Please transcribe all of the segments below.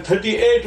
38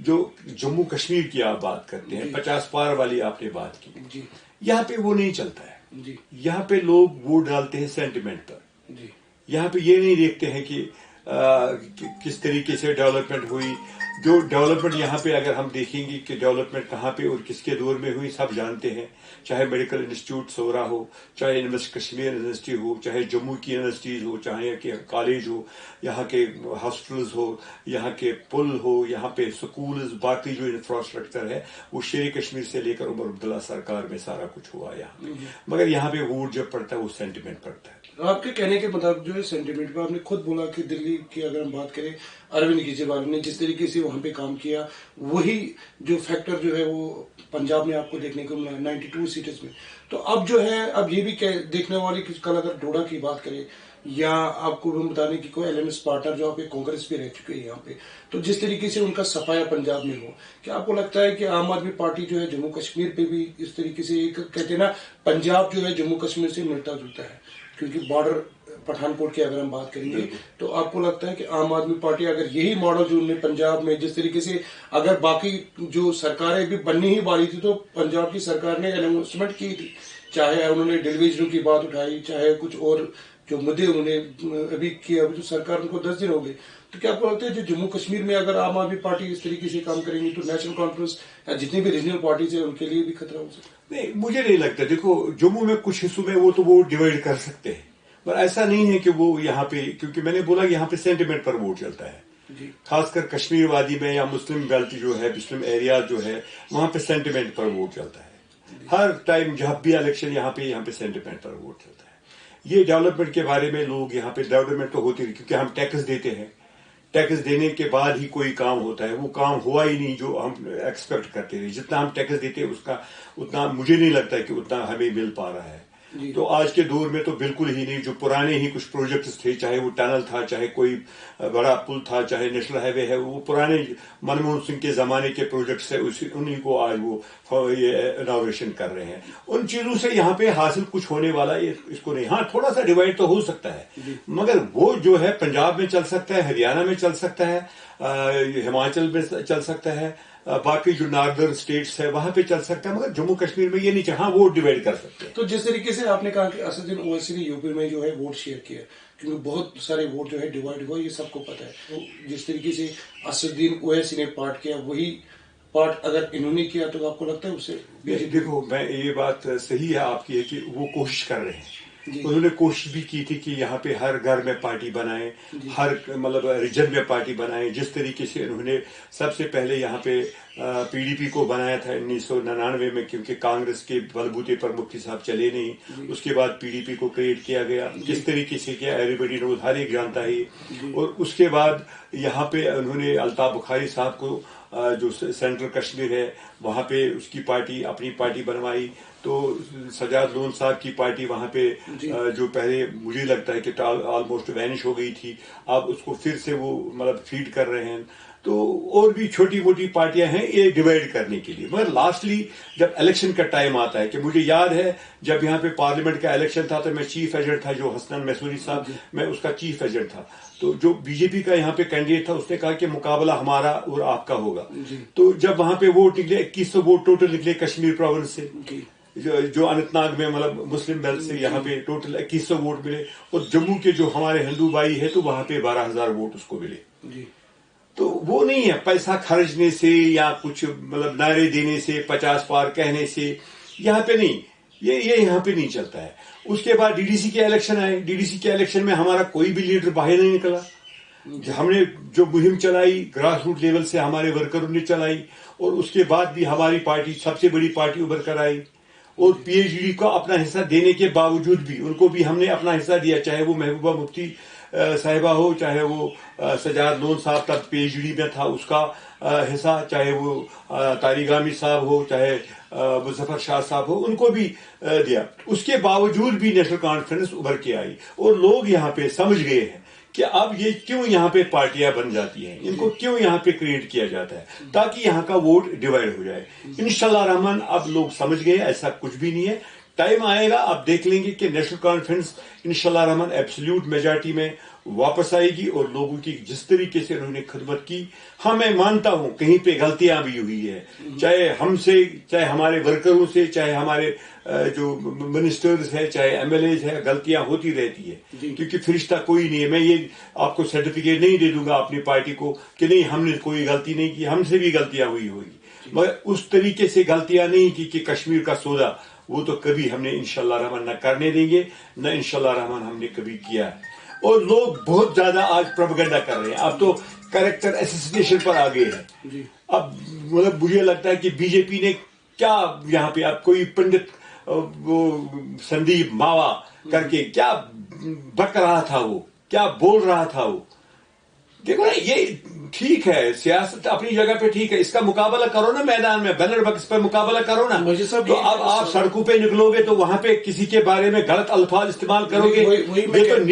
جو جموں کشمیر کی آپ بات کرتے ہیں 50 پار والی آپ نے بات کی جی یہاں پہ وہ نہیں چلتا ہے. جی یہاں پہ لوگ ووٹ ڈالتے ہیں سینٹیمنٹ پر. جی یہاں پہ یہ نہیں دیکھتے ہیں کہ کس طریقے سے ڈیولپمنٹ ہوئی. جو ڈیولپمنٹ یہاں پہ اگر ہم دیکھیں گے کہ ڈیولپمنٹ کہاں پہ اور کس کے دور میں ہوئی سب جانتے ہیں. چاہے میڈیکل انسٹیٹیوٹ سورا ہو, چاہے یونیورسٹی کشمیر یونیورسٹی ہو, چاہے جموں کی یونیورسٹیز ہو, چاہے کہ کالج ہو, یہاں کے ہاسپٹلز ہو, یہاں کے پل ہو, یہاں پہ سکولز, باقی جو انفراسٹرکچر ہے وہ شیر کشمیر سے لے کر عمر عبداللہ سرکار میں سارا کچھ ہوا یہاں پہ. مگر یہاں پہ ووٹ جب پڑتا ہے وہ سینٹیمنٹ پڑتا ہے. آپ کے کہنے کے مطابق جو ہے سینٹیمنٹ پہ آپ نے خود بولا کہ دلی کی اگر ہم بات کریں اروند کیجریوال نے جس طریقے سے وہاں پہ کام کیا وہی جو فیکٹر جو ہے وہ پنجاب میں آپ کو دیکھنے کو ملا 92 سیٹس میں. تو اب جو ہے اب یہ بھی دیکھنے والی کل اگر ڈوڈا کی بات کریں یا آپ کو بتانے کی کوئی LMS پارٹنر جو آپ کے کانگریس پہ رہ چکے ہیں یہاں پہ, تو جس طریقے سے ان کا صفایا پنجاب میں ہو, کیا آپ کو لگتا ہے کہ عام آدمی پارٹی جو ہے جموں کشمیر پہ بھی اس طریقے سے کہتے ہیں نا پنجاب جو ہے جموں کشمیر سے ملتا جلتا ہے کیونکہ بارڈر پٹھان کوٹ کی اگر ہم بات کریں گے تو آپ کو لگتا ہے کہ عام آدمی پارٹی اگر یہی ماڈل جو انہوں نے پنجاب میں جس طریقے سے اگر باقی جو سرکاریں بھی بننے ہی والی تھی تو پنجاب کی سرکار نے اناؤنسمنٹ کی تھی, چاہے انہوں نے ڈیلیویژن کی بات اٹھائی, چاہے کچھ اور جو مدعے انہوں نے ابھی کیا, ابھی تو سرکار ان کو 10 دن ہو گئے. تو کیا آپ کو لگتا ہے جو جموں کشمیر میں اگر عام آدمی پارٹی اس طریقے سے کام کریں گی تو نیشنل کانفرنس یا جتنی بھی ریجنل پارٹیز ہیں ان کے لیے بھی خطرہ ہو سکتا ہے؟ نہیں, مجھے نہیں لگتا. دیکھو جموں میں کچھ حصوں میں وہ تو ووٹ ڈیوائڈ کر سکتے ہیں, پر ایسا نہیں ہے کہ وہ یہاں پہ, کیونکہ میں نے بولا یہاں پہ سینٹیمنٹ پر ووٹ چلتا ہے. خاص کر کشمیر وادی میں یا مسلم بیلٹ جو ہے, مسلم ایریا جو ہے, وہاں پہ سینٹیمنٹ پر ووٹ چلتا ہے. ہر ٹائم جب بھی الیکشن یہاں پہ سینٹیمنٹ پر ووٹ چلتا ہے. یہ ڈیولپمنٹ کے بارے میں لوگ یہاں پہ ڈیولپمنٹ تو ہوتی ہے کیونکہ ہم ٹیکس دیتے ہیں, ٹیکس دینے کے بعد ہی کوئی کام ہوتا ہے. وہ کام ہوا ہی نہیں جو ہم ایکسپیکٹ کرتے تھے. جتنا ہم ٹیکس دیتے اس کا اتنا مجھے نہیں لگتا کہ اتنا ہمیں مل پا رہا ہے. تو آج کے دور میں تو بالکل ہی نہیں. جو پرانے ہی کچھ پروجیکٹس تھے, چاہے وہ ٹنل تھا, چاہے کوئی بڑا پل تھا, چاہے نیشنل ہائی وے ہے, وہ پرانے منموہن سنگھ کے زمانے کے پروجیکٹس ہیں, انہیں کو آج وہ یہ اناگوریشن کر رہے ہیں. ان چیزوں سے یہاں پہ حاصل کچھ ہونے والا اس کو نہیں. ہاں تھوڑا سا ڈیوائڈ تو ہو سکتا ہے, مگر وہ جو ہے پنجاب میں چل سکتا ہے, ہریانہ میں چل سکتا ہے, ہماچل میں چل سکتا ہے, باقی جو ناردرن اسٹیٹس ہے وہاں پہ چل سکتا ہے, مگر جموں کشمیر میں یہ نہیں چاہا ووٹ ڈیوائڈ کر سکتے ہیں. تو جس طریقے سے آپ نے کہا کہ اسد الدین اویسی نے یو پی میں جو ہے ووٹ شیئر کیا کیونکہ بہت سارے ووٹ جو ہے ڈیوائڈ ہوئے, یہ سب کو پتا ہے. تو جس طریقے سے اسد الدین اویسی نے پارٹ کیا وہی پارٹ اگر انہوں نے کیا تو آپ کو لگتا ہے اسے دیکھو میں یہ بات صحیح ہے آپ کی ہے کہ وہ کوشش کر رہے ہیں. انہوں نے کوشش بھی کی تھی کہ یہاں پہ ہر گھر میں پارٹی بنائیں, ہر مطلب ریجن میں پارٹی بنائیں. جس طریقے سے انہوں نے سب سے پہلے یہاں پہ PDP کو بنایا تھا 1999 میں, کیونکہ کانگریس کے بلبوتے پر مفتی صاحب چلے نہیں. اس کے بعد PDP کو کریٹ کیا گیا. کس طریقے سے کیا ایوری نوز, ہر ایک جانتا ہے. اور اس کے بعد یہاں پہ انہوں نے الطاف بخاری صاحب کو جو سینٹرل کشمیر ہے وہاں پہ اس کی پارٹی اپنی پارٹی بنوائی. تو سجاد لون صاحب کی پارٹی وہاں پہ جو پہلے مجھے لگتا ہے کہ آلموسٹ وینش ہو گئی تھی, اب اس کو پھر سے وہ مطلب فیڈ کر رہے ہیں. تو اور بھی چھوٹی موٹی پارٹیاں ہیں یہ ڈیوائڈ کرنے کے لیے. مگر لاسٹلی جب الیکشن کا ٹائم آتا ہے, کہ مجھے یاد ہے جب یہاں پہ پارلیمنٹ کا الیکشن تھا تو میں چیف ایجنٹ تھا, جو حسنان محسوری صاحب, میں اس کا چیف ایجنٹ تھا. تو جو BJP کا یہاں پہ کینڈیڈیٹ تھا اس نے کہا کہ مقابلہ ہمارا اور آپ کا ہوگا. تو جب وہاں پہ ووٹ نکلے 2100 ووٹ ٹوٹل نکلے کشمیر پروونس سے, جو اننت ناگ میں مطلب مسلم بیلٹ سے یہاں پہ ٹوٹل 2100 ووٹ ملے, اور جموں کے جو ہمارے ہندو بھائی ہے تو وہاں پہ 12000 ووٹ اس کو ملے. تو وہ نہیں ہے پیسہ خرچنے سے یا کچھ مطلب نعرے دینے سے 50 پار کہنے سے, یہاں پہ نہیں, یہ یہاں پہ نہیں چلتا ہے. اس کے بعد DDC کے الیکشن آئے. DDC کے الیکشن میں ہمارا کوئی بھی لیڈر باہر نہیں نکلا. ہم نے جو مہم چلائی گراس روٹ لیول سے ہمارے ورکروں نے چلائی, اور اس کے بعد بھی ہماری پارٹی سب سے بڑی پارٹی ابھر کر آئی. اور PhD کو اپنا حصہ دینے کے باوجود بھی ان کو بھی ہم نے اپنا حصہ دیا, چاہے وہ محبوبہ مفتی صاحبہ ہو, چاہے وہ سجاد لون صاحب تب PhD میں تھا اس کا حصہ, چاہے وہ طارق صاحب ہو, چاہے مظفر شاہ صاحب ہو, ان کو بھی دیا. اس کے باوجود بھی نیشنل کانفرنس ابھر کے آئی, اور لوگ یہاں پہ سمجھ گئے ہیں کہ اب یہ کیوں یہاں پہ پارٹیاں بن جاتی ہیں, ان کو کیوں یہاں پہ کریٹ کیا جاتا ہے, تاکہ یہاں کا ووٹ ڈیوائڈ ہو جائے. انشاءاللہ رحمان اب لوگ سمجھ گئے ایسا کچھ بھی نہیں ہے. ٹائم آئے گا آپ دیکھ لیں گے کہ نیشنل کانفرنس انشاءاللہ رحمان ایبسلیوٹ میجارٹی میں واپس آئے گی، اور لوگوں کی جس طریقے سے انہوں نے خدمت کی، ہاں میں مانتا ہوں کہیں پہ غلطیاں بھی ہوئی ہے، چاہے ہم سے، چاہے ہمارے ورکروں سے، چاہے ہمارے جو منسٹرز ہے، چاہے ایم ایل ایز ہے، غلطیاں ہوتی رہتی ہے، کیونکہ فرشتہ کوئی نہیں ہے. میں یہ آپ کو سرٹیفکیٹ نہیں دے دوں گا اپنی پارٹی کو کہ نہیں ہم نے کوئی غلطی نہیں کی، ہم سے بھی غلطیاں ہوئی مگر اس طریقے سے غلطیاں نہیں کی کہ کشمیر کا سودا وہ تو کبھی ہم نے انشاءاللہ رحمان نہ کرنے دیں گے، نہ انشاءاللہ رحمان ہم نے کبھی کیا ہے. اور لوگ بہت زیادہ آج پروپیگنڈا کر رہے ہیں، اب تو کریکٹر اسیسینیشن پر آ گئے ہیں. اب مطلب مجھے لگتا ہے کہ بی جے پی نے کیا یہاں پہ اب کوئی پنڈت وہ سندیپ ماوا کر کے کیا بک رہا تھا، وہ کیا بول رہا تھا. وہ دیکھو نا، یہ ٹھیک ہے، سیاست اپنی جگہ پہ ٹھیک ہے، اس کا مقابلہ کرو نا میدان میں، بینر بکس پہ مقابلہ کرو نا. تو اب آپ سڑکوں پہ نکلو گے تو وہاں پہ کسی کے بارے میں غلط الفاظ استعمال کرو گے. یہ تو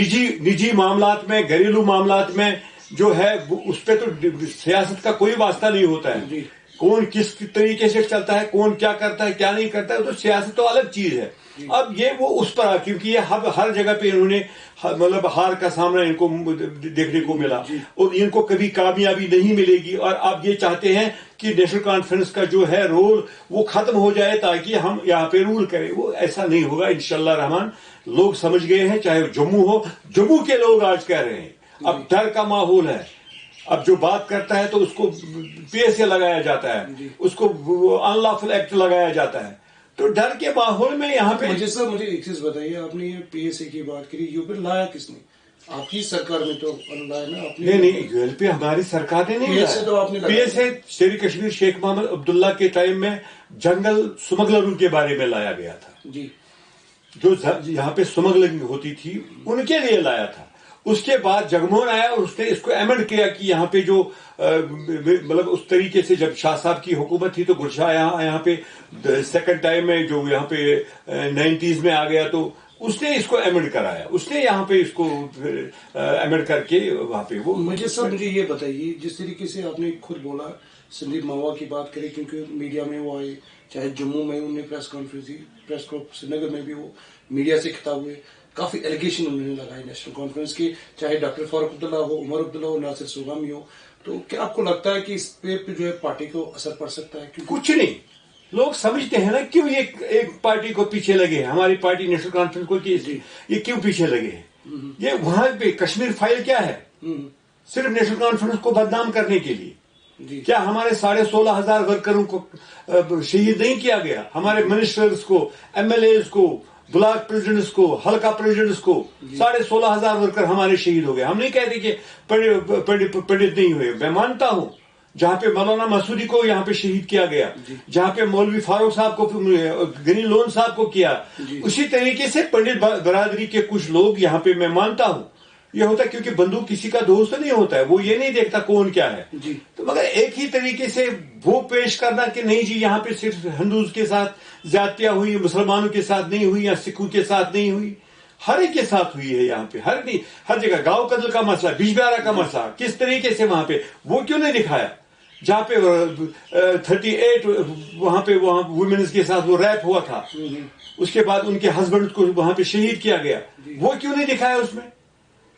نجی معاملات میں، گھریلو معاملات میں جو ہے اس پہ تو سیاست کا کوئی واسطہ نہیں ہوتا ہے. کون کس طریقے سے چلتا ہے، کون کیا کرتا ہے کیا نہیں کرتا ہے، تو سیاست تو الگ چیز ہے. اب یہ وہ اس پر کیونکہ یہ ہر جگہ پہ انہوں نے مطلب ہار کا سامنا ان کو دیکھنے کو ملا، اور ان کو کبھی کامیابی نہیں ملے گی. اور اب یہ چاہتے ہیں کہ نیشنل کانفرنس کا جو ہے رول وہ ختم ہو جائے تاکہ ہم یہاں پہ رول کریں. وہ ایسا نہیں ہوگا انشاءاللہ رحمان. لوگ سمجھ گئے ہیں، چاہے جموں ہو، جموں کے لوگ آج کہہ رہے ہیں اب ڈر کا ماحول ہے. اب جو بات کرتا ہے تو اس کو پی ایس اے لگایا جاتا ہے، اس کو ان لافل ایکٹ لگایا جاتا ہے. تو ڈر کے ماحول میں یہاں پہ مجھے ایک چیز بتائیے، آپ نے یہ پی ایس اے کی بات کری، یو پی لایا کس نے؟ آپ کی سرکار میں تو لایا نا؟ نہیں، یو ایل پی ہماری سرکار نے نہیں لایا. پی ایس اے شیر کشمیر شیخ محمد عبداللہ کے ٹائم میں جنگل سمگلروں کے بارے میں لایا گیا تھا. جو یہاں پہ سمگلنگ ہوتی تھی ان کے لیے لایا تھا. اس کے بعد جگموہن آیا اور اس نے اس کو ایمنڈ کیا کہ یہاں پہ جو مطلب اس طریقے سے جب شاہ صاحب کی حکومت تھی تو گلشاہ یہاں پہ سیکنڈ ٹائم میں جو یہاں پہ 90s میں آ گیا تو اس نے اس کو ایمنڈ کرایا، اس نے یہاں پہ اس کو ایمنڈ کر کے وہاں پہ وہ. مجھے یہ بتائیے، جس طریقے سے آپ نے خود بولا سندیپ ماوا کی بات کریں، کیونکہ میڈیا میں وہ آئے، چاہے جموں میں انہوں نے پریس کانفرنس دی، پریس سری نگر میں بھی وہ میڈیا سے خطاب ہوئے، کافی ایلیگیشن انہوں نے لگائے نیشنل کانفرنس کی، چاہے ڈاکٹر فاروق عبداللہ ہو، عمر عبداللہ ہو، ناصر سوگامی ہو. تو کیا آپ کو لگتا ہے کہ اس پہ جو ہے پارٹی کو اثر پڑ سکتا ہے؟ کچھ نہیں. لوگ سمجھتے ہیں نا کیوں یہ ایک پارٹی کو پیچھے لگے ہیں، ہماری پارٹی نیشنل کانفرنس کو، یہ کیوں پیچھے لگے ہیں. یہ وہاں پہ کشمیر فائل کیا ہے؟ صرف نیشنل کانفرنس کو بدنام کرنے کے لیے. کیا ہمارے 16,500 ورکروں کو شہید نہیں کیا گیا؟ ہمارے منسٹرز کو، ایم ایل ایز کو، بلاک پریزیڈنٹس کو، حلقہ پریزیڈنٹس کو 16,500 ورکر ہمارے شہید ہو گئے. ہم نہیں کہتے کہ پنڈت نہیں ہوئے. میں مانتا ہوں جہاں پہ مولانا مسعودی کو یہاں پہ شہید کیا گیا، جہاں پہ مولوی فاروق صاحب کو، گنی لون صاحب کو کیا، اسی طریقے سے پنڈت برادری کے کچھ لوگ یہاں پہ میں مانتا ہوں. یہ ہوتا ہے کیونکہ بندوق کسی کا دوست نہیں ہوتا ہے، وہ یہ نہیں دیکھتا کون کیا ہے. تو مگر ایک ہی طریقے سے وہ پیش کرنا کہ نہیں جی یہاں پہ صرف ہندوز کے ساتھ زیادتیاں ہوئی، مسلمانوں کے ساتھ نہیں ہوئی، یا سکھوں کے ساتھ نہیں ہوئی، ہر ایک کے ساتھ ہوئی ہے. یہاں پہ ہر جگہ گاؤں قتل کا مسئلہ، بجبیارا کا مسئلہ، کس طریقے سے وہاں پہ وہ کیوں نہیں دکھایا؟ جہاں پہ 38 وہاں پہ ویمنز کے ساتھ وہ ریپ ہوا تھا، اس کے بعد ان کے ہسبینڈ کو وہاں پہ شہید کیا گیا، وہ کیوں نہیں دکھایا اس میں؟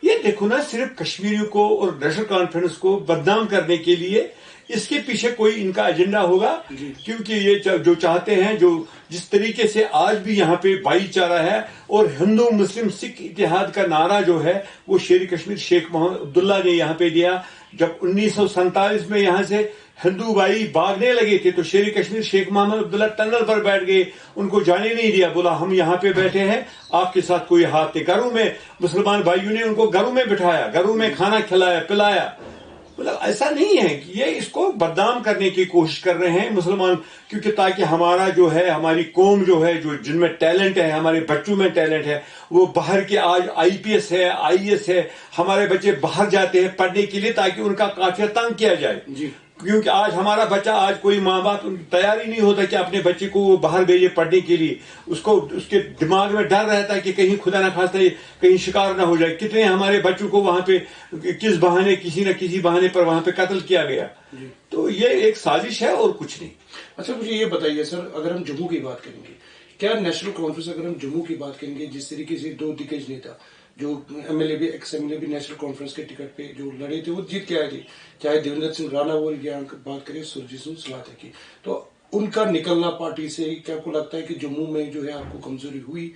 یہ دیکھو نا، صرف کشمیریوں کو اور نیشنل کانفرنس کو بدنام کرنے کے لیے اس کے پیچھے کوئی ان کا ایجنڈا ہوگا. کیونکہ یہ جو چاہتے ہیں، جو جس طریقے سے آج بھی یہاں پہ بھائی چارہ ہے اور ہندو مسلم سکھ اتحاد کا نعرہ جو ہے وہ شیر کشمیر شیخ محمد عبداللہ نے یہاں پہ دیا. جب 1947 میں یہاں سے ہندو بھائی بھاگنے لگے تھے تو شیر کشمیر شیخ محمد عبداللہ ٹنل پر بیٹھ گئے، ان کو جانے نہیں دیا، بولا ہم یہاں پہ بیٹھے ہیں، آپ کے ساتھ کوئی ہاتھ نہیں. گھروں میں مسلمان بھائیوں نے ان کو گھروں میں بٹھایا، گھروں میں کھانا کھلایا پلایا. مطلب ایسا نہیں ہے کہ یہ اس کو بدنام کرنے کی کوشش کر رہے ہیں مسلمان، کیونکہ تاکہ ہمارا جو ہے، ہماری قوم جو ہے، جو جن میں ٹیلنٹ ہے، ہمارے بچوں میں ٹیلنٹ ہے، وہ باہر کے آج IPS ہے، IAS ہے، ہمارے بچے باہر جاتے ہیں پڑھنے کے لیے تاکہ ان کا قافیہ تنگ کیا جائے. کیونکہ آج ہمارا بچہ، آج کوئی ماں باپ تیار ہی نہیں ہوتا کہ اپنے بچے کو وہ باہر بھیجے پڑھنے کے لیے. اس کے دماغ میں ڈر رہتا ہے کہ کہیں خدا نہ خواستہ کہیں شکار نہ ہو جائے. کتنے ہمارے بچوں کو وہاں پہ کس بہانے، کسی نہ کسی بہانے پر وہاں پہ قتل کیا گیا. تو یہ ایک سازش ہے اور کچھ نہیں. اچھا مجھے یہ بتائیے سر، اگر ہم جموں کی بات کریں گے، کیا نیشنل کانفرنس اگر ہم جموں کی بات کریں گے، جس طریقے سے 2 دگج نیتا جو ایم ایل اے بھی ایکس ایم ایل اے بھی نیشنل کانفرنس کے ٹکٹ پہ جو لڑے تھے وہ جیت کے آئے تھے، چاہے دیویندر سنگھ رانا ہو یا بات کریں سرجیت سنگھ سلاطے کی، تو ان کا نکلنا پارٹی سے کیا کو لگتا ہے کہ جموں میں جو ہے آپ کو کمزوری ہوئی؟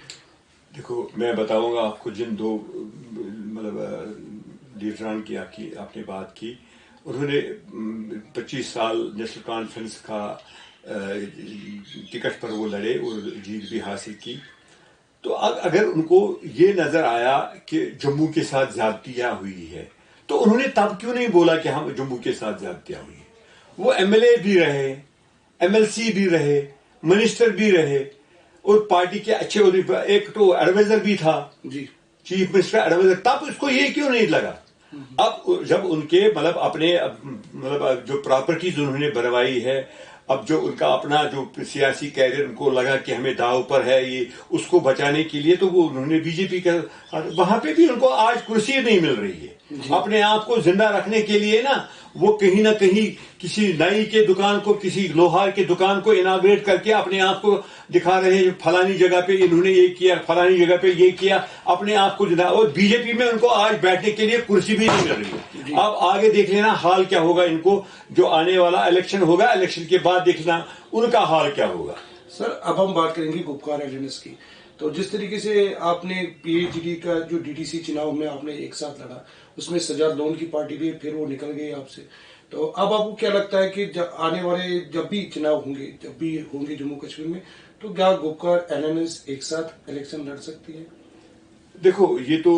دیکھو میں بتاؤں گا آپ کو، جن 2 مطلب لیڈران کی آپ نے بات کی، انہوں نے 25 سال نیشنل کانفرنس کا ٹکٹ پر وہ لڑے اور جیت بھی حاصل کی. تو اگر ان کو یہ نظر آیا کہ جموں کے ساتھ زیادتیاں ہوئی ہے تو انہوں نے تب کیوں نہیں بولا کہ ہم جموں کے ساتھ زیادتیاں ہوئی ہے؟ وہ ایم ایل اے بھی رہے، ایم ایل سی بھی رہے، منسٹر بھی رہے اور پارٹی کے اچھے عہدے، ایک تو ایڈوائزر بھی تھا، جی چیف منسٹر ایڈوائزر، تب اس کو یہ کیوں نہیں لگا؟ اب جب ان کے مطلب اپنے مطلب جو پراپرٹیز انہوں نے بنوائی ہے، اب جو ان کا اپنا جو سیاسی کیریئر ان کو لگا کہ ہمیں داؤ پر ہے یہ، اس کو بچانے کے لیے تو وہ انہوں نے بی جے پی کا، وہاں پہ بھی ان کو آج کرسی نہیں مل رہی ہے اپنے آپ کو زندہ رکھنے کے لیے نا. وہ کہیں نہ کہیں کسی نائی کے دکان کو، کسی لوہار کے دکان کو اناگریٹ کر کے اپنے آپ کو دکھا رہے ہیں، فلانی جگہ پہ انہوں نے یہ کیا، فلانی جگہ پہ یہ کیا، اپنے آپ کو زندہ. اور بی جے پی میں ان کو آج بیٹھنے کے لیے کرسی بھی نہیں مل رہی ہے. اب آگے دیکھ لینا حال کیا ہوگا ان کو، جو آنے والا الیکشن ہوگا، الیکشن کے بعد دیکھنا ان کا حال کیا ہوگا. سر اب ہم بات کریں گے گپکار ایلینس کی. تو جس طریقے سے آپ نے پی ایچ ڈی کا جو ڈی ٹی سی چناؤ میں آپ نے ایک ساتھ لڑا، اس میں سجاد لون کی پارٹی بھی، پھر وہ نکل گئی آپ سے، تو اب آپ کو کیا لگتا ہے کہ جب آنے والے جب بھی چناؤ ہوں گے، جب بھی ہوں گے جموں کشمیر میں، تو کیا گپکار ایلینس ایک ساتھ الیکشن لڑ سکتی ہے؟ دیکھو یہ تو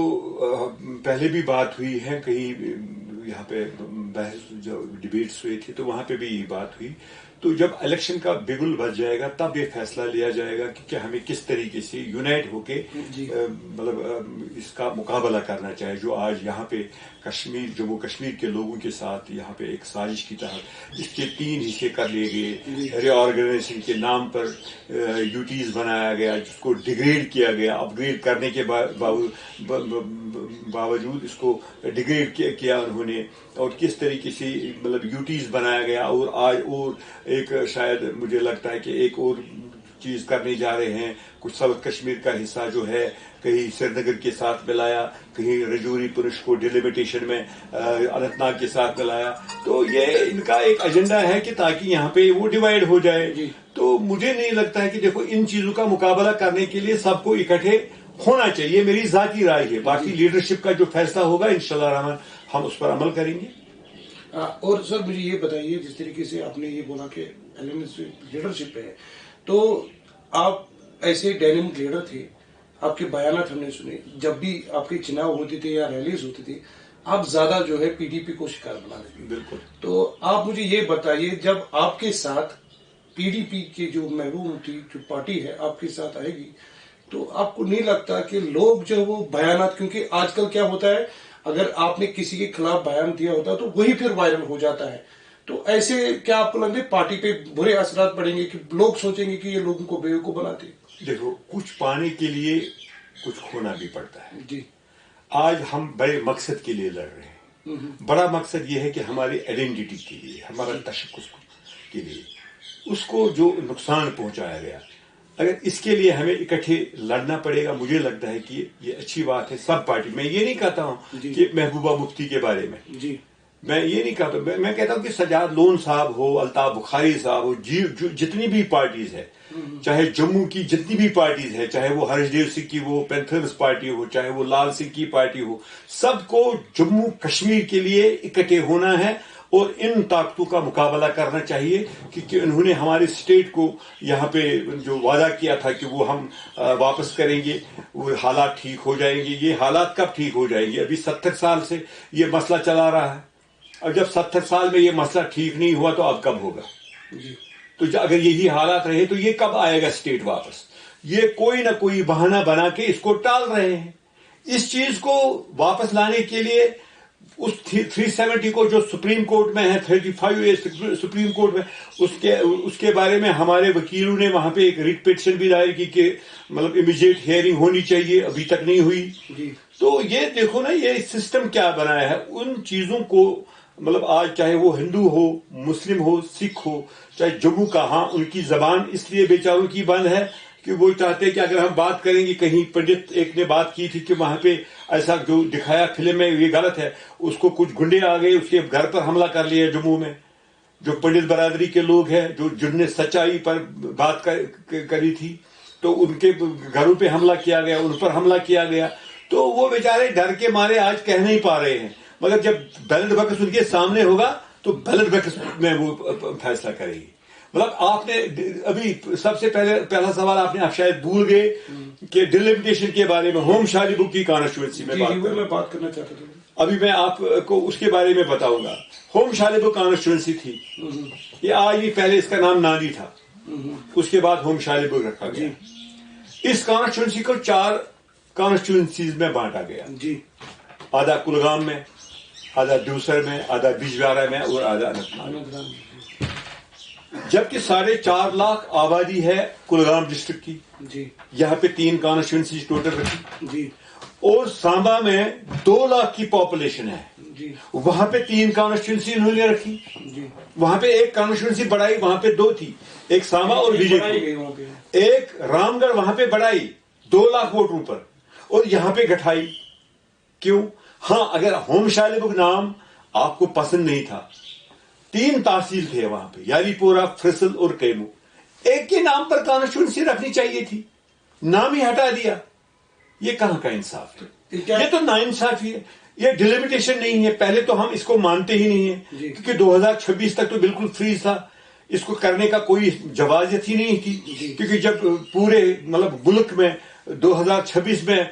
پہلے بھی بات ہوئی ہے، کہیں یہاں پہ بحث جو ڈیبیٹس ہوئے تھے تو وہاں پہ بھی یہ بات ہوئی. تو جب الیکشن کا بگل بچ جائے گا تب یہ فیصلہ لیا جائے گا کہ ہمیں کس طریقے سے یونائٹ ہو کے مطلب اس کا مقابلہ کرنا چاہیے. جو آج یہاں پہ کشمیر، جموں کشمیر کے لوگوں کے ساتھ یہاں پہ ایک سازش کی تحت اس کے 3 حصے کر لیے گئے، ری آرگنائزیشن کے نام پر یوٹیز بنایا گیا، جس کو ڈیگریڈ کیا گیا، اپ گریڈ کرنے کے باوجود اس کو ڈیگریڈ کیا انہوں نے، اور کس طریقے سے مطلب یوٹیز بنایا گیا. اور آج اور ایک شاید مجھے لگتا ہے کہ ایک اور چیز کرنے جا رہے ہیں، کچھ ساؤتھ کشمیر کا حصہ جو ہے کہیں سری نگر کے ساتھ ملایا، کہیں رجوری پنچ کو ڈیلیمیٹیشن میں اننت ناگ کے ساتھ ملایا. تو یہ ان کا ایک ایجنڈا ہے کہ تاکہ یہاں پہ وہ ڈیوائڈ ہو جائے. تو مجھے نہیں لگتا ہے کہ دیکھو ان چیزوں کا مقابلہ کرنے کے لیے سب کو اکٹھے ہونا چاہیے، میری ذاتی رائے ہے. باقی لیڈرشپ کا جو فیصلہ ہوگا انشاءاللہ الرحمن ہم اس پر عمل کریں گے. اور سر مجھے یہ بتائیے، جس طریقے سے آپ نے یہ بولا کہ ایلینس لیڈرشپ ہے، تو آپ ایسے ڈائنامک لیڈر تھے، آپ کے بیانات ہم نے سنے، جب بھی آپ کے چناؤ ہوتے تھے یا ریلیز ہوتے تھے آپ زیادہ جو ہے پی ڈی پی کو شکار بنا دیتے. بالکل. تو آپ مجھے یہ بتائیے، جب آپ کے ساتھ پی ڈی پی کے جو محروم تھی جو پارٹی ہے آپ کے ساتھ آئے گی، تو آپ کو نہیں لگتا کہ لوگ جو وہ بیانات، کیونکہ آج کل کیا ہوتا ہے اگر آپ نے کسی کے خلاف بیان دیا ہوتا تو وہی پھر وائرل ہو جاتا ہے، تو ایسے کیا آپ کو لگتا ہے پارٹی پہ برے اثرات پڑیں گے کہ لوگ سوچیں گے کہ یہ لوگوں کو بیوقوف بناتے؟ دیکھو کچھ پانے کے لیے کچھ کھونا بھی پڑتا ہے. جی آج ہم بڑے مقصد کے لیے لڑ رہے ہیں. بڑا مقصد یہ ہے کہ ہماری آئیڈینٹی کے لیے، ہمارا تشخص کے لیے، اس کو جو نقصان پہنچایا گیا، اگر اس کے لیے ہمیں اکٹھے لڑنا پڑے گا، مجھے لگتا ہے کہ یہ اچھی بات ہے. سب پارٹی، میں یہ نہیں کہتا ہوں کہ محبوبہ مفتی کے بارے میں، میں یہ نہیں کہتا، میں کہتا ہوں کہ سجاد لون صاحب ہو، الطاف بخاری صاحب ہو، جتنی بھی پارٹیز ہے، چاہے جموں کی جتنی بھی پارٹیز ہے، چاہے وہ ہریش دیو سنگھ کی وہ پینتھرز پارٹی ہو، چاہے وہ لال سنگھ کی پارٹی ہو، سب کو جموں کشمیر کے لیے اکٹھے ہونا ہے اور ان طاقتوں کا مقابلہ کرنا چاہیے کہ انہوں نے ہمارے اسٹیٹ کو یہاں پہ جو وعدہ کیا تھا کہ وہ ہم واپس کریں گے، وہ حالات ٹھیک ہو جائیں گے. یہ حالات کب ٹھیک ہو جائیں گے؟ ابھی 70 سال سے یہ مسئلہ چلا رہا ہے، اور جب 70 سال میں یہ مسئلہ ٹھیک نہیں ہوا تو اب کب ہوگا؟ تو اگر یہی حالات رہے تو یہ کب آئے گا اسٹیٹ واپس؟ یہ کوئی نہ کوئی بہانہ بنا کے اس کو ٹال رہے ہیں. اس چیز کو واپس لانے کے لیے اس 370 کو جو سپریم کورٹ میں ہے، 35A سپریم کورٹ میں، اس کے بارے میں ہمارے وکیلوں نے وہاں پہ ایک ریٹ پیٹیشن بھی دائر کی کہ مطلب امیجیٹ ہیئرنگ ہونی چاہیے، ابھی تک نہیں ہوئی. تو یہ دیکھو نا یہ سسٹم کیا بنایا ہے. ان چیزوں کو مطلب آج چاہے وہ ہندو ہو، مسلم ہو، سکھ ہو، چاہے جموں کا، ہاں ان کی زبان اس لیے بیچاروں کی بند ہے کہ وہ چاہتے ہیں کہ اگر ہم بات کریں گے, کہیں پنڈت ایک نے بات کی تھی کہ وہاں پہ ایسا جو دکھایا فلم میں یہ غلط ہے, اس کو کچھ گنڈے آ گئے, اس کے گھر پر حملہ کر لیا جموں میں, جو پنڈت برادری کے لوگ ہیں جن نے سچائی پر بات کری تھی, تو ان کے گھروں پہ حملہ کیا گیا, ان پر حملہ کیا گیا. تو وہ بیچارے ڈر کے مارے آج کہہ نہیں پا رہے ہیں, مگر جب بیلٹ باکس ان کے سامنے ہوگا تو بیلٹ باکس میں وہ فیصلہ کرے گی. مطلب آپ نے ابھی سب سے پہلا سوال آپ شاید بھول گئے کہ ڈیلیمیٹیشن کے بارے میں, ہوم شالیبو کی کانسٹیچوئنسی میں بات کرنا چاہتا تھا. ابھی میں آپ کو اس کے بارے میں بتاؤں گا. ہوم شالیبو کانسٹیچوئنسی تھی, یہ آج پہلے اس کا نام ناندی تھا, اس کے بعد ہوم شالیبو رکھا گیا. اس کانسٹیچوئنسی کو 4 کانسٹیچوئنسیز میں بانٹا گیا, آدھا کلگام میں, آدھا دیوسر میں, آدھا بجبہارا میں اور آدھا اننت ناگ میں. جبکہ 4.5 لاکھ آبادی ہے کلگام ڈسٹرکٹ کی, یہاں پہ 3 کانسٹیچوئنسی ٹوٹل رکھی, اور سامبا میں 2 لاکھ کی پاپولیشن ہے, وہاں پہ 3 کانسٹیچوئنسی انہوں نے رکھی. وہاں پہ ایک کانسٹیچوئنسی بڑھائی, وہاں پہ 2 تھی, ایک سامبا اور بی جے پی, ایک رام گڑھ وہاں پہ بڑھائی 2 لاکھ ووٹوں پر, اور یہاں پہ گٹھائی. کیوں؟ ہاں, اگر ہوم شالیبو نام آپ کو پسند نہیں تھا, 3 تحصیل تھے وہاں پہ, یاری پورہ, فرسل اور کیمو, ایک کے نام پر کانسٹیچوئنسی رکھنی چاہیے تھی, نام ہی ہٹا دیا. یہ کہاں کا انصاف ہے؟ یہ تو ناانصافی ہے. یہ ڈیلیمیٹیشن نہیں ہے. پہلے تو ہم اس کو مانتے ہی نہیں ہیں, کیونکہ 2026 تک تو بالکل فریز تھا, اس کو کرنے کا کوئی جوازیت ہی نہیں تھی. کیونکہ جب پورے مطلب ملک میں 2026 میں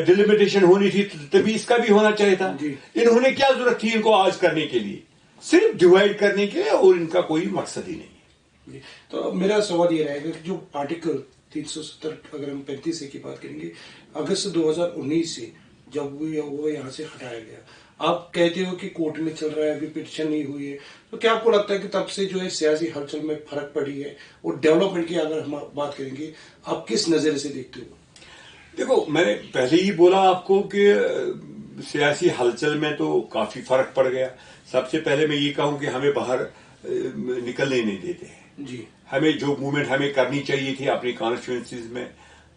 ڈیلیمیٹیشن ہونی تھی, تبھی اس کا بھی ہونا چاہیے تھا. انہوں نے کیا ضرورت تھی ان کو آج کرنے کے لیے؟ صرف ڈیوائڈ کرنے کے لیے, اور ان کا کوئی مقصد ہی نہیں ہے. تو میرا سوال یہ رہے گا کہ جو آرٹیکل 370 اگر ہم 35 کی بات کریں گے, اگست 2019 سے جب وہ یہاں سے ہٹایا گیا, آپ کہتے ہو کہ کورٹ میں چل رہا ہے, ابھی پٹیشن نہیں ہوئی ہے, تو کیا آپ کو لگتا ہے کہ تب سے جو ہے سیاسی ہلچل میں فرق پڑی ہے؟ اور ڈیولپمنٹ کی اگر ہم بات کریں گے, آپ کس نظر سے دیکھتے ہو؟ دیکھو, میں نے پہلے ہی بولا آپ کو کہ سیاسی ہلچل میں تو کافی فرق پڑ گیا. سب سے پہلے میں یہ کہوں کہ ہمیں باہر نکلنے نہیں دیتے ہیں. ہمیں جو موومنٹ ہمیں کرنی چاہیے تھی اپنی کانسٹیچوئنسیز میں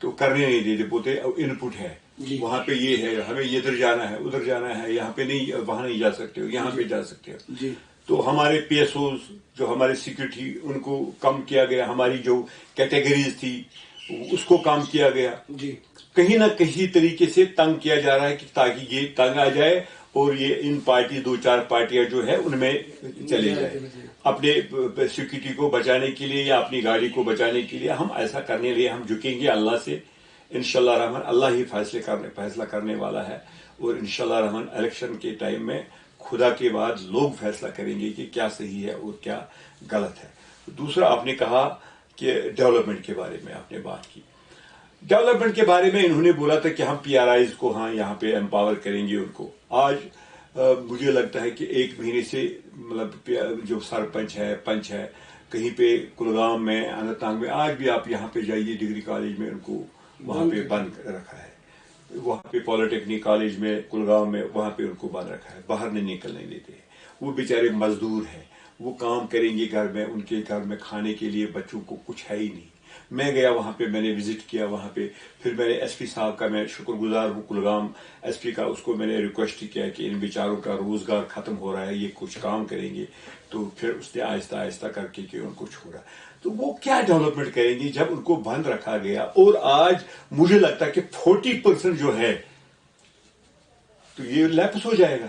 تو کرنے نہیں دیتے. بولتے ان پٹ ہے, وہاں پہ یہ ہے, ہمیں ادھر جانا ہے, ادھر جانا ہے, یہاں پہ نہیں, وہاں نہیں جا سکتے ہو, یہاں پہ جا سکتے ہو. تو ہمارے پی ایس اوز جو ہمارے سیکورٹی, ان کو کم کیا گیا. ہماری جو کیٹیگریز تھی اس کو کم کیا گیا. کہیں نہ کہیں طریقے سے تنگ کیا جا رہا ہے کہ تاکہ یہ تنگ آ جائے اور یہ ان پارٹی 2-4 پارٹیاں جو ہے ان میں چلے جائے. اپنے سیکورٹی کو بچانے کے لیے یا اپنی گاڑی کو بچانے کے لیے ہم ایسا کرنے لیے ہم جھکیں گے اللہ سے انشاءاللہ رحمان. اللہ ہی فیصلہ کرنے والا ہے, اور انشاءاللہ رحمان الیکشن کے ٹائم میں خدا کے بعد لوگ فیصلہ کریں گے کہ کیا صحیح ہے اور کیا غلط ہے. دوسرا, آپ نے کہا کہ ڈیولپمنٹ کے بارے میں آپ نے بات کی. ڈیولپمنٹ کے بارے میں انہوں نے بولا تھا کہ ہم پی آر آئیز کو ہاں یہاں پہ امپاور کریں گے ان کو. آج مجھے لگتا ہے کہ 1 مہینے سے مطلب جو سرپنچ ہے, پنچ ہے, کہیں پہ کلگام میں, اننت ناگ میں, آج بھی آپ یہاں پہ جائیے ڈگری کالج میں, ان کو وہاں پہ بند رکھا ہے. وہاں پہ پالیٹیکنک کالج میں کلگام میں وہاں پہ ان کو بند رکھا ہے, باہر نہیں نکلنے دیتے. وہ بیچارے مزدور ہیں, وہ کام کریں گے گھر میں, ان کے گھر میں کھانے کے لیے بچوں کو کچھ ہے ہی نہیں. میں گیا وہاں پہ, میں نے وزٹ کیا وہاں پہ, پھر میں نے ایس پی صاحب کا, میں شکر گزار ہوں کلگام ایس پی کا, اس کو میں نے ریکویسٹ کیا کہ ان بیچاروں کا روزگار ختم ہو رہا ہے, یہ کچھ کام کریں گے. تو پھر اس نے آہستہ آہستہ کر کے کہ ان کو چھوڑا. تو وہ کیا ڈیولپمنٹ کریں گے جب ان کو بند رکھا گیا؟ اور آج مجھے لگتا ہے کہ 40% جو ہے تو یہ لیپس ہو جائے گا.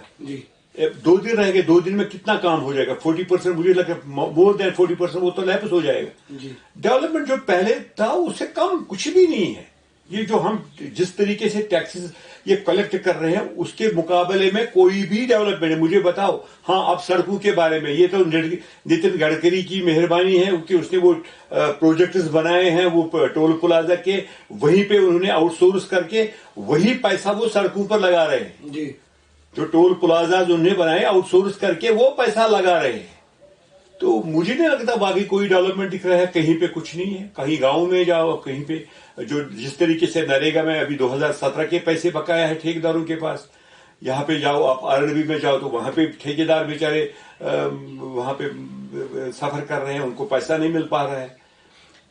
2 دن رہ گئے, 2 دن میں کتنا کام ہو جائے گا؟ 40% مجھے لگتا ہے مور دین 40% وہ تو لیپس ہو جائے گا. ڈیولپمنٹ جو پہلے تھا اس سے کم کچھ بھی نہیں ہے. یہ جو ہم جس طریقے سے ٹیکسز یہ کلیکٹ کر رہے ہیں اس کے مقابلے میں کوئی بھی ڈیولپمنٹ ہے. مجھے بتاؤ. ہاں, اب سڑکوں کے بارے میں یہ تو نتن گڈکری کی مہربانی ہے کہ اس نے وہ پروجیکٹس بنائے ہیں, وہ ٹول پلازا کے, وہیں پہ انہوں نے آؤٹ سورس کر کے وہی پیسہ وہ سڑکوں پر لگا رہے ہیں. جو ٹول پلازاز انہوں نے بنائے آؤٹ سورس کر کے وہ پیسہ لگا رہے ہیں. تو مجھے نہیں لگتا باقی کوئی ڈیولپمنٹ دکھ رہا ہے. کہیں پہ کچھ نہیں ہے. کہیں گاؤں میں جاؤ, کہیں پہ جو جس طریقے سے نریگا میں ابھی 2017 کے پیسے بقایا ہے ٹھیکیداروں کے پاس, یہاں پہ جاؤ آپ آرنبی میں جاؤ تو وہاں پہ ٹھیکیدار بیچارے وہاں پہ سفر کر رہے ہیں, ان کو پیسہ نہیں مل پا رہا ہے.